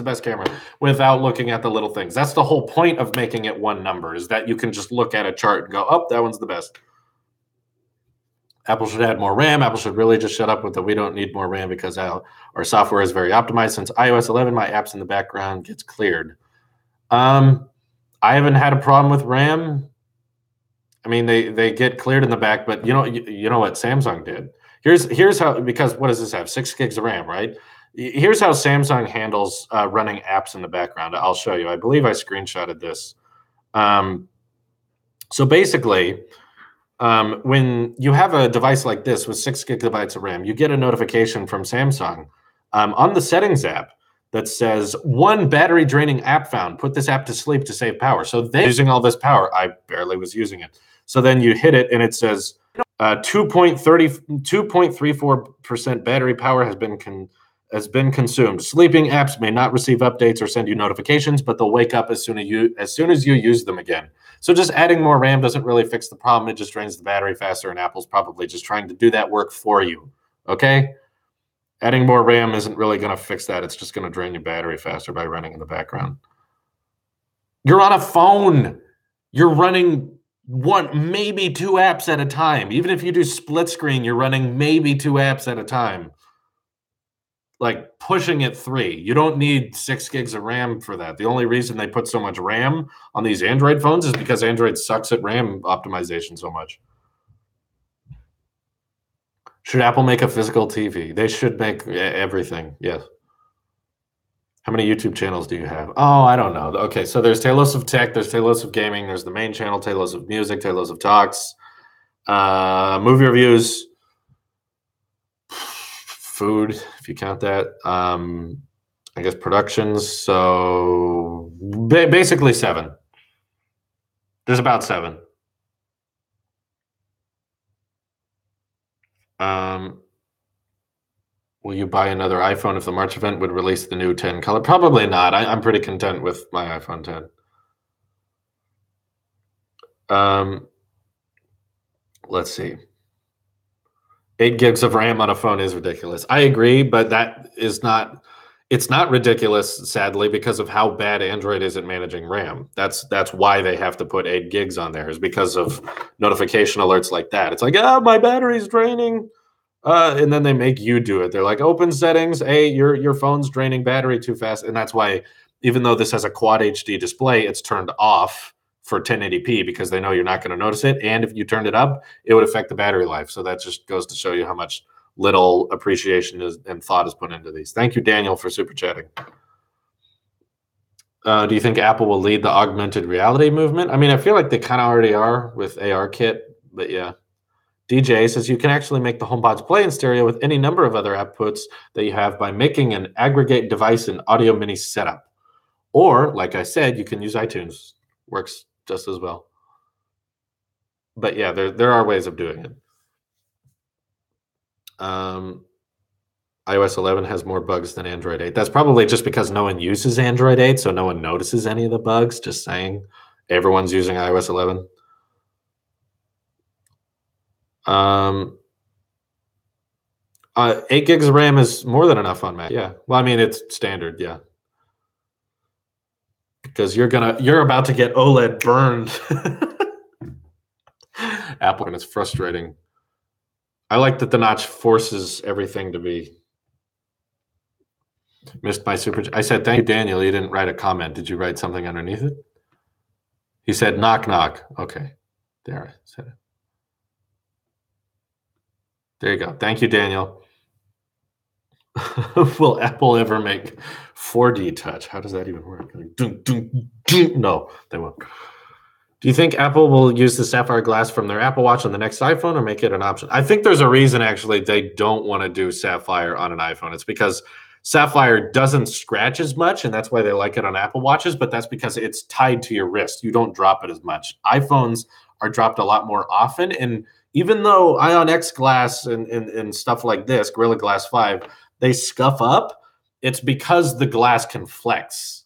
without looking at the little things. That's the whole point of making it one number, is that you can just look at a chart and go, oh, that one's the best. Apple should add more RAM. Apple should really just shut up with the we don't need more RAM because our software is very optimized. Since iOS 11, my apps in the background gets cleared. I haven't had a problem with RAM. I mean, they get cleared in the back, but you know what Samsung did? Here's how, because what does this have? 6 gigs of RAM, right? Here's how Samsung handles running apps in the background. I'll show you. I believe I screenshotted this. So basically, when you have a device like this with 6 gigabytes of RAM, you get a notification from Samsung on the settings app that says, one battery draining app found. Put this app to sleep to save power. So they're using all this power. I barely was using it. So then you hit it and it says 2.34% battery power has been consumed. Sleeping apps may not receive updates or send you notifications, but they'll wake up as soon as you use them again. So just adding more RAM doesn't really fix the problem. It just drains the battery faster, and Apple's probably just trying to do that work for you. Okay? Adding more RAM isn't really going to fix that. It's just going to drain your battery faster by running in the background. You're on a phone. You're running one, maybe 2 apps at a time. Even if you do split screen, you're running maybe 2 apps at a time. Like pushing it 3. You don't need 6 gigs of RAM for that. The only reason they put so much RAM on these Android phones is because Android sucks at RAM optimization so much. Should Apple make a physical TV? They should make everything, yes. How many YouTube channels do you have? Oh, I don't know. Okay, so there's Tailosive Tech, there's Tailosive Gaming, there's the main channel, Tailosive Music, Tailosive Talks, movie reviews, food, if you count that. I guess productions. So basically 7. There's about 7. Will you buy another iPhone if the March event would release the new 10 color? Probably not. I'm pretty content with my iPhone 10. Let's see. 8 gigs of RAM on a phone is ridiculous. I agree, but it's not ridiculous, sadly, because of how bad Android is at managing RAM. That's why they have to put 8 gigs on there, is because of notification alerts like that. It's like, oh, my battery's draining. And then they make you do it. They're like, open settings. Hey, your phone's draining battery too fast. And that's why, even though this has a quad HD display, it's turned off for 1080p because they know you're not going to notice it. And if you turned it up, it would affect the battery life. So that just goes to show you how much little appreciation and thought is put into these. Thank you, Daniel, for super chatting. Do you think Apple will lead the augmented reality movement? I mean, I feel like they kind of already are with ARKit, but yeah. DJ says you can actually make the HomePods play in stereo with any number of other outputs that you have by making an aggregate device and audio mini setup. Or, like I said, you can use iTunes. Works just as well. But yeah, there are ways of doing it. iOS 11 has more bugs than Android 8. That's probably just because no one uses Android 8, so no one notices any of the bugs. Just saying. Everyone's using iOS 11. 8 gigs of RAM is more than enough on Mac. Yeah. Well, I mean, it's standard. Yeah. because you're about to get OLED burned. Apple, and it's frustrating. I like that the notch forces everything to be. Missed my super. I said thank you, Daniel. You didn't write a comment. Did you write something underneath it? He said knock knock. Okay, there I said it. There you go. Thank you, Daniel. Will Apple ever make 4D touch? How does that even work? No, they won't. Do you think Apple will use the sapphire glass from their Apple Watch on the next iPhone or make it an option? I think there's a reason, actually, they don't want to do sapphire on an iPhone. It's because sapphire doesn't scratch as much, and that's why they like it on Apple Watches, but that's because it's tied to your wrist. You don't drop it as much. iPhones are dropped a lot more often, and even though Ion X glass and stuff like this, Gorilla Glass 5, they scuff up, it's because the glass can flex.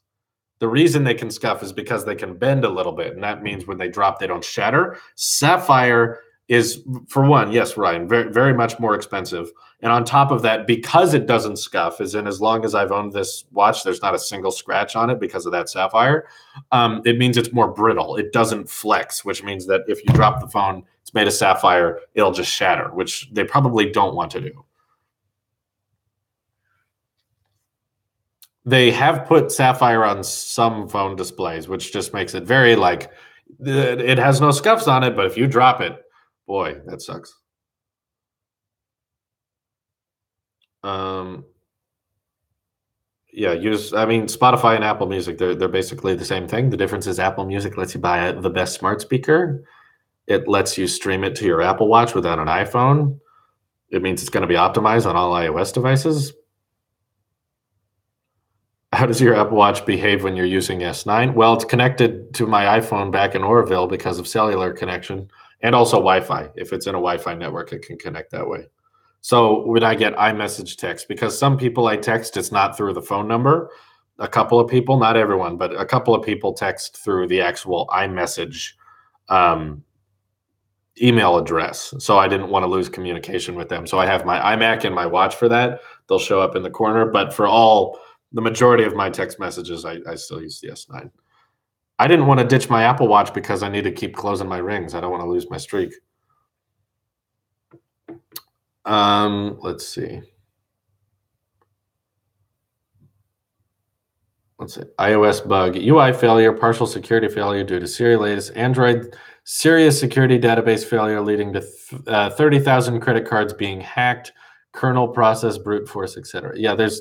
The reason they can scuff is because they can bend a little bit, and that means when they drop, they don't shatter. Sapphire is, for one, yes, Ryan, very, very much more expensive. And on top of that, because it doesn't scuff, as long as I've owned this watch, there's not a single scratch on it because of that sapphire. It means it's more brittle. It doesn't flex, which means that if you drop the phone, it's made of sapphire, it'll just shatter, which they probably don't want to do. They have put sapphire on some phone displays, which just makes it very like it has no scuffs on it, but if you drop it, boy, that sucks. Yeah, Spotify and Apple Music, they're basically the same thing. The difference is Apple Music lets you buy the best smart speaker. It lets you stream it to your Apple Watch without an iPhone. It means it's going to be optimized on all iOS devices. How does your Apple Watch behave when you're using S9? Well, it's connected to my iPhone back in Oroville because of cellular connection and also Wi-Fi. If it's in a Wi-Fi network, it can connect that way. So when I get iMessage text, because some people I text, it's not through the phone number. A couple of people, not everyone, but a couple of people text through the actual iMessage email address. So I didn't want to lose communication with them. So I have my iMac and my watch for that. They'll show up in the corner. But for the majority of my text messages, I still use the S9. I didn't want to ditch my Apple Watch because I need to keep closing my rings. I don't want to lose my streak. Let's see. iOS bug, UI failure, partial security failure due to Siri latest Android serious security database failure leading to 30,000 credit cards being hacked, kernel process brute force, etc. Yeah, there's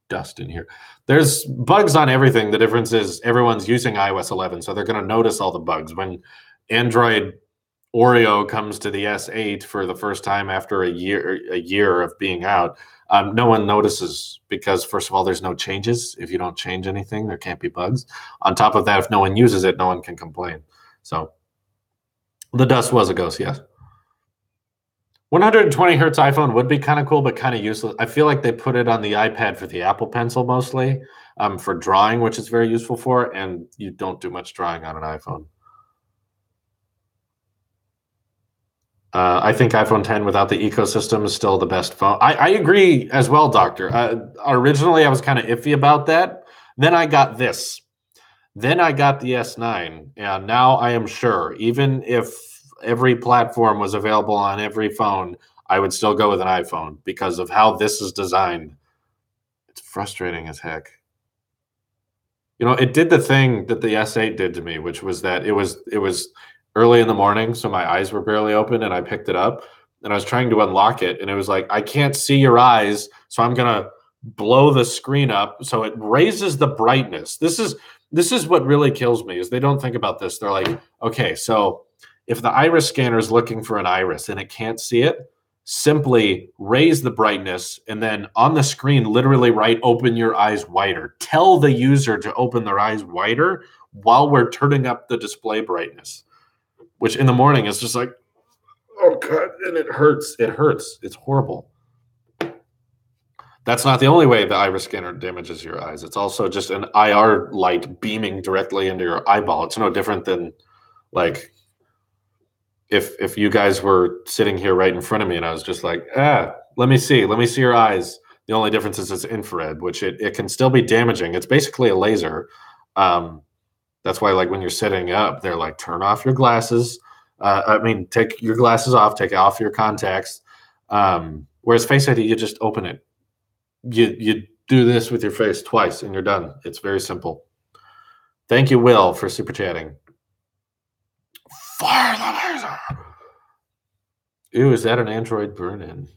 dust in here. There's bugs on everything. The difference is everyone's using iOS 11, so they're going to notice all the bugs. When Android Oreo comes to the S8 for the first time after a year of being out, no one notices because, first of all, there's no changes. If you don't change anything, there can't be bugs. On top of that, if no one uses it, no one can complain. So the dust was a ghost, yes. 120 hertz iPhone would be kind of cool, but kind of useless. I feel like they put it on the iPad for the Apple Pencil mostly, for drawing, which it's very useful for, and you don't do much drawing on an iPhone. I think iPhone 10 without the ecosystem is still the best phone. I agree as well, Doctor. Originally, I was kind of iffy about that. Then I got this. Then I got the S9, and now I am sure, even if every platform was available on every phone, I would still go with an iPhone because of how this is designed. It's frustrating as heck. You know, it did the thing that the S8 did to me, which was that it was early in the morning, so my eyes were barely open, and I picked it up, and I was trying to unlock it, and it was like, I can't see your eyes, so I'm going to blow the screen up, so it raises the brightness. This is what really kills me, is they don't think about this. They're like, okay, so if the iris scanner is looking for an iris and it can't see it, simply raise the brightness, and then on the screen, literally write, open your eyes wider. Tell the user to open their eyes wider while we're turning up the display brightness, which in the morning is just like, oh God, and it hurts. It hurts. It's horrible. That's not the only way the iris scanner damages your eyes. It's also just an IR light beaming directly into your eyeball. It's no different than, like, if you guys were sitting here right in front of me and I was just like, let me see your eyes. The only difference is it's infrared, which it can still be damaging. It's basically a laser. That's why, like, when you're sitting up, they're like, turn off your glasses. Take your glasses off, take off your contacts. Whereas Face ID, you just open it. You do this with your face twice, and you're done. It's very simple. Thank you, Will, for super chatting. Fire the laser. Ew, is that an Android burn-in?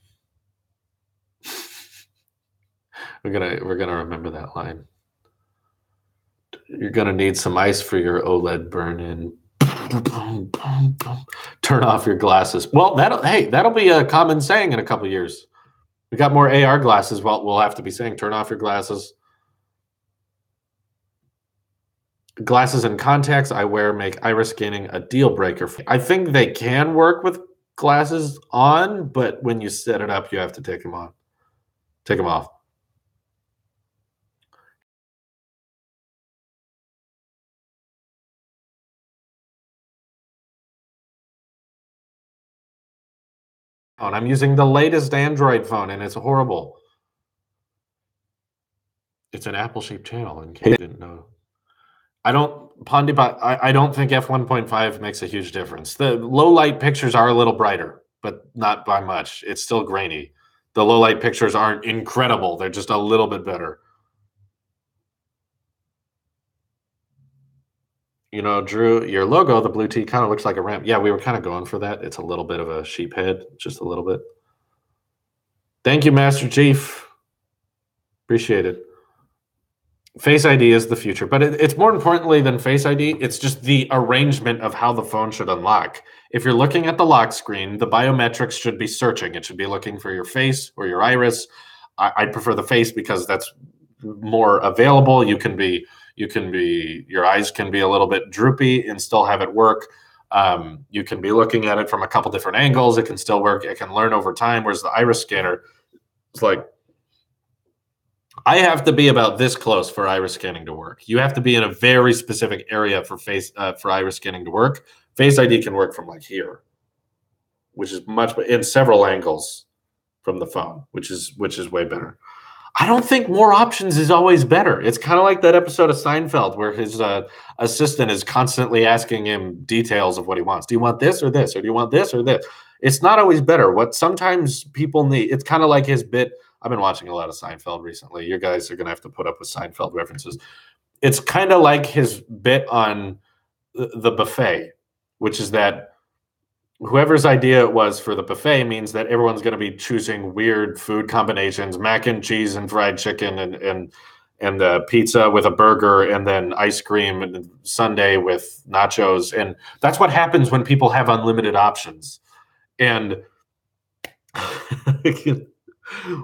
We're gonna remember that line. You're gonna need some ice for your OLED burn-in. Turn off your glasses. Well, that'll be a common saying in a couple years. We got more AR glasses. Well, we'll have to be saying, turn off your glasses. Glasses and contacts I wear make iris scanning a deal breaker. I think they can work with glasses on, but when you set it up, you have to take them on. Take them off. I'm using the latest Android phone, and it's horrible. It's an Apple-shaped channel, in case you didn't know. I don't think f1.5 makes a huge difference. The low light pictures are a little brighter, but not by much. It's still grainy. The low light pictures aren't incredible. They're just a little bit better. You know, Drew, your logo, the blue T, kind of looks like a ramp. Yeah, we were kind of going for that. It's a little bit of a sheep head, just a little bit. Thank you, Master Chief. Appreciate it. Face ID is the future, but it's more importantly than Face ID. It's just the arrangement of how the phone should unlock. If you're looking at the lock screen, the biometrics should be searching. It should be looking for your face or your iris. I prefer the face because that's more available. Your eyes can be a little bit droopy and still have it work. You can be looking at it from a couple different angles. It can still work. It can learn over time. Whereas the iris scanner, it's like, I have to be about this close for iris scanning to work. You have to be in a very specific area for iris scanning to work. Face ID can work from like here, which is much in several angles from the phone, which is way better. I don't think more options is always better. It's kind of like that episode of Seinfeld where his assistant is constantly asking him details of what he wants. Do you want this or this, or do you want this or this? It's not always better. What sometimes people need, it's kind of like his bit. I've been watching a lot of Seinfeld recently. You guys are going to have to put up with Seinfeld references. It's kind of like his bit on the buffet, which is that whoever's idea it was for the buffet means that everyone's going to be choosing weird food combinations, mac and cheese and fried chicken and pizza with a burger and then ice cream and sundae with nachos. And that's what happens when people have unlimited options. And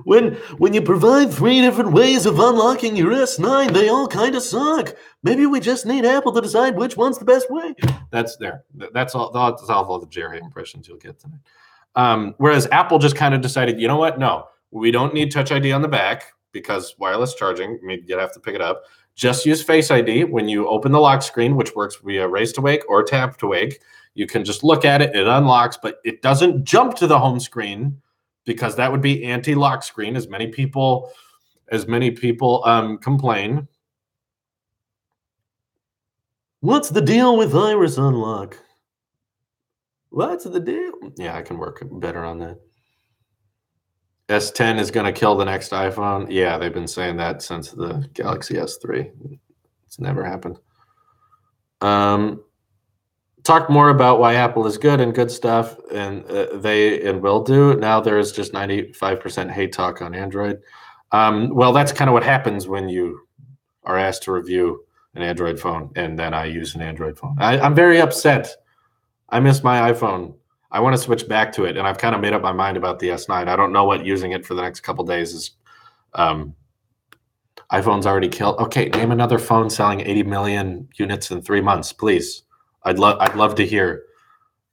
when you provide 3 different ways of unlocking your S9, they all kind of suck. Maybe we just need Apple to decide which one's the best way. That's all the Jerry impressions you'll get tonight. Whereas Apple just kind of decided, you know what? No, we don't need Touch ID on the back because wireless charging, you'd have to pick it up. Just use Face ID when you open the lock screen, which works via Raise to Wake or Tap to Wake. You can just look at it, it unlocks, but it doesn't jump to the home screen, because that would be anti-lock screen, as many people complain. What's the deal with iris unlock? What's the deal? Yeah, I can work better on that. S10 is going to kill the next iPhone. Yeah, they've been saying that since the Galaxy S3. It's never happened. Talk more about why Apple is good and good stuff, and they will do. Now there is just 95% hate talk on Android. Well, that's kind of what happens when you are asked to review an Android phone, and then I use an Android phone. I'm very upset. I miss my iPhone. I want to switch back to it, and I've kind of made up my mind about the S9. I don't know what using it for the next couple days is. iPhone's already killed. Okay, name another phone selling 80 million units in 3 months, please. I'd love to hear.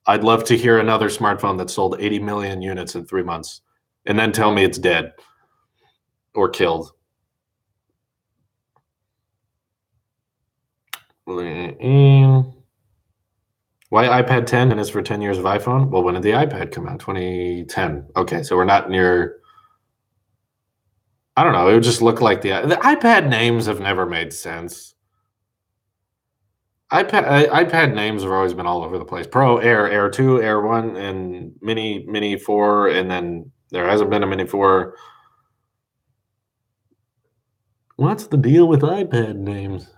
I'd love to hear another smartphone that sold 80 million units in 3 months, and then tell me it's dead or killed. Why iPad 10 and is for 10 years of iPhone? Well, when did the iPad come out? 2010. Okay, so we're not near. I don't know. It would just look like the iPad names have never made sense. iPad names have always been all over the place. Pro, Air, Air 2, Air 1, and Mini, Mini 4, and then there hasn't been a Mini 4. What's the deal with iPad names?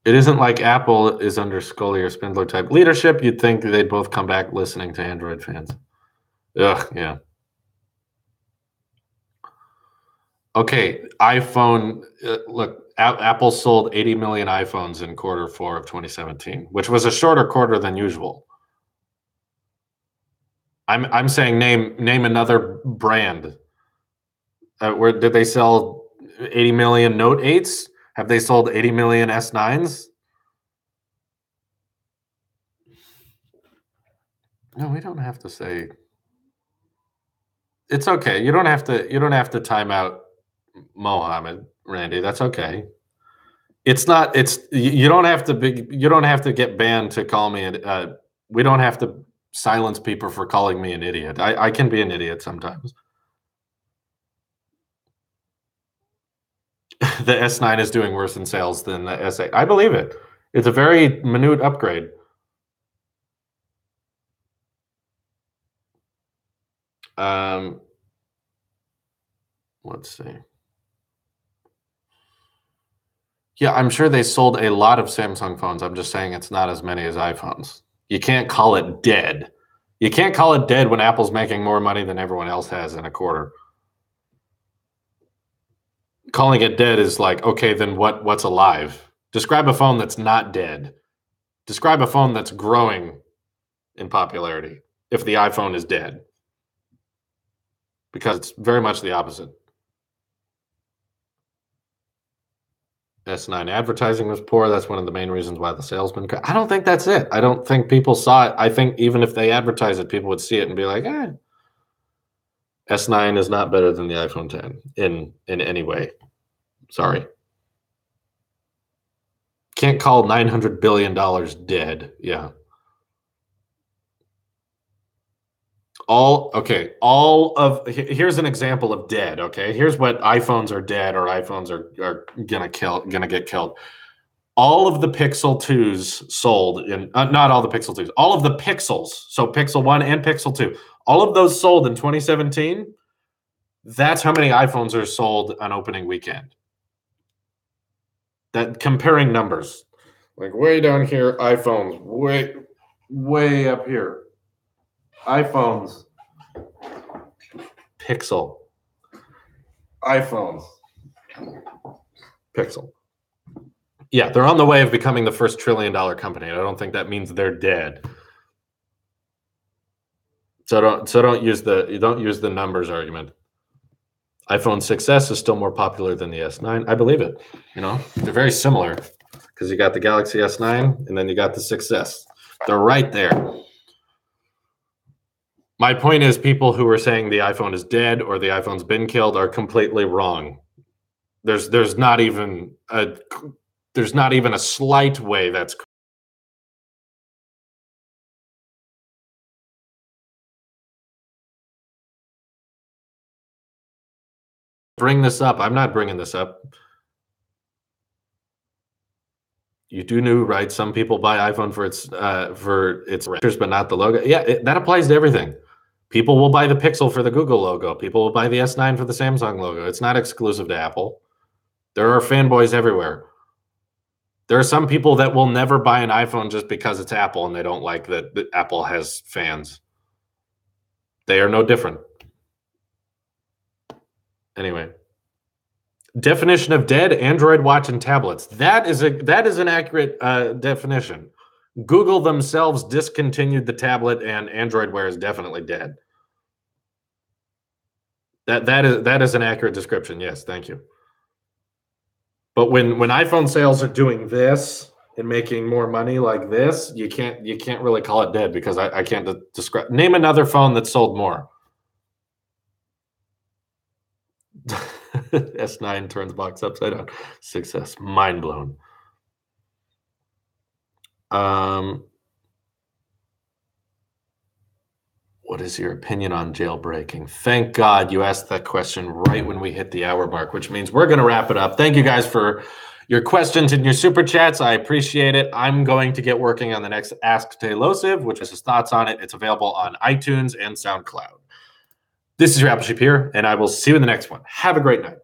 It isn't like Apple is under Scully or Spindler type leadership. You'd think they'd both come back listening to Android fans. Ugh, yeah. Okay, iPhone. Look, Apple sold 80 million iPhones in Q4 of 2017, which was a shorter quarter than usual. I'm saying name another brand. Where did they sell 80 million Note 8s? Have they sold 80 million S9s? No, we don't have to say. It's okay. You don't have to. You don't have to time out Mohammed, Randy. That's okay. It's not. It's you don't have to be. You don't have to get banned to call me. We don't have to silence people for calling me an idiot. I can be an idiot sometimes. The S9 is doing worse in sales than the S8. I believe it. It's a very minute upgrade. Let's see. Yeah, I'm sure they sold a lot of Samsung phones. I'm just saying it's not as many as iPhones. You can't call it dead. You can't call it dead when Apple's making more money than everyone else has in a quarter. Calling it dead is like, okay, then what's alive? Describe a phone that's not dead. Describe a phone that's growing in popularity if the iPhone is dead. Because it's very much the opposite. S9 advertising was poor. That's one of the main reasons why the salesman. I don't think that's it. I don't think people saw it. I think even if they advertise it, people would see it and be like, S9 is not better than the iPhone 10 in any way. Sorry. Can't call $900 billion dead. Yeah. Here's an example of dead. Okay. Here's what iPhones are dead or iPhones are gonna get killed. All of the Pixel 2s sold in not all the Pixel 2s, all of the Pixels. So Pixel 1 and Pixel 2, all of those sold in 2017. That's how many iPhones are sold on opening weekend. That comparing numbers, like way down here, iPhones, way up here, iPhones, Pixel, iPhones, Pixel. Yeah, they're on the way of becoming the first $1 trillion company. I don't think that means they're dead. So don't use the numbers argument. iPhone 6S is still more popular than the S9. I believe it. They're very similar because you got the Galaxy S9 and then you got the 6S. They're right there. My point is, people who are saying the iPhone is dead or the iPhone's been killed are completely wrong. There's not even a slight way that's. Bring this up. I'm not bringing this up. You do know, right? Some people buy iPhone for its features, but not the logo. Yeah, that applies to everything. People will buy the Pixel for the Google logo. People will buy the S9 for the Samsung logo. It's not exclusive to Apple. There are fanboys everywhere. There are some people that will never buy an iPhone just because it's Apple and they don't like that Apple has fans. They are no different. Anyway. Definition of dead: Android Watch and tablets. That is an accurate definition. Google themselves discontinued the tablet, and Android Wear is definitely dead. That is an accurate description. Yes, thank you. But when iPhone sales are doing this and making more money like this, you can't really call it dead because I can't describe. Name another phone that sold more. S9 turns box upside down. 6S, mind blown. What is your opinion on jailbreaking? Thank God you asked that question right when we hit the hour mark, which means we're going to wrap it up. Thank you guys for your questions and your super chats. I appreciate it. I'm going to get working on the next Ask Tailosive, which is his thoughts on it. It's available on iTunes and SoundCloud. This is your Apple Sheep here, and I will see you in the next one. Have a great night.